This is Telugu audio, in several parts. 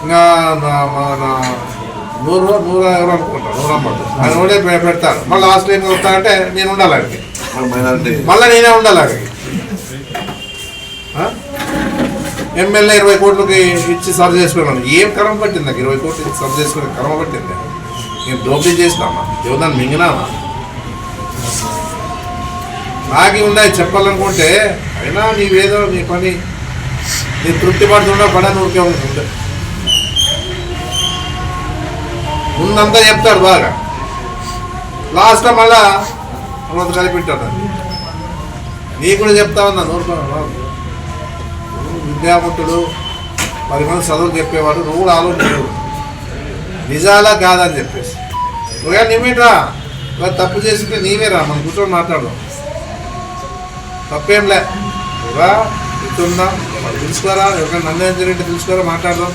ఇంకా మన 100 ఎవరు అనుకుంటారు 100 అమ్మడు ఆయన ఉండే పెడతాడు. మళ్ళీ లాస్ట్ టైం వస్తానంటే నేను ఉండాలి అక్కడికి, మళ్ళీ నేనే ఉండాలి అక్కడికి. ఎమ్మెల్యే 20 కోట్లకి ఇచ్చి సర్వ్ చేసుకున్నాను. ఏం కర్మ పట్టింది నాకు 20 కోట్లు ఇచ్చి సర్వ్ చేసుకునే కర్మ పట్టింది? నేను దోపిడీ చేసినామా? ఎవరిదాన్ని మింగినామా? నాకే ఉన్నాయి చెప్పాలనుకుంటే. అయినా నీవేదో నీ పని నీ తృప్తి పడుతుండో పడని ఊరికే ఉంటుంది. ముందంతా చెప్తాడు బాగా, లాస్ట్లో మళ్ళా రోజు కలిపిట్టాడు. నీకు కూడా చెప్తా ఉన్నా విద్యావంతుడు 10 మంది చదువులు చెప్పేవాడు, నువ్వు కూడా ఆలోచించు నిజాలా కాదని చెప్పేసి. ఒకవేళ నీవేట్రా తప్పు చేసింటే నీవేరా, మనం కూర్చొని మాట్లాడదాం, తప్పేంలే. రా కూర్చుందాం, తెలుసుకోరా, ఎవరికైనా నన్ను జరిగితే తెలుసుకోరా, మాట్లాడదాం.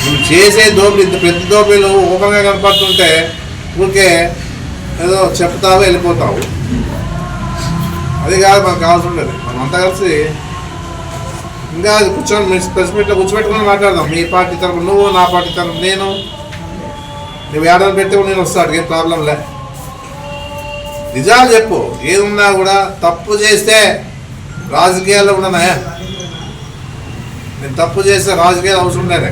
నువ్వు చేసే దోపిడీ ఇంత పెద్ద దోపిడీలు ఓపెన్గా కనపడుతుంటే ఊరికే ఏదో చెప్తావు వెళ్ళిపోతావు. అది కాదు మనకు కావాల్సి ఉండదు. మనం అంతా కలిసి ఇంకా కూర్చొని ప్రెస్ మీట్లో కూర్చోబెట్టుకుని మాట్లాడదాం. మీ పార్టీ తరఫున నువ్వు, నా పార్టీ తరఫున నేను. నువ్వు ఏడాది పెట్టి నేను వస్తాడు, ఏం ప్రాబ్లంలే. నిజాలు చెప్పు. ఏదున్నా కూడా తప్పు చేస్తే రాజకీయాల్లో ఉండనాయా? నేను తప్పు చేస్తే రాజకీయాలు అవసరం లేదు.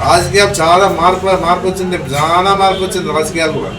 రాజకీయాలు చాలా మార్పు వచ్చింది, చాలా మార్పు వచ్చింది రాజకీయాలు కూడా.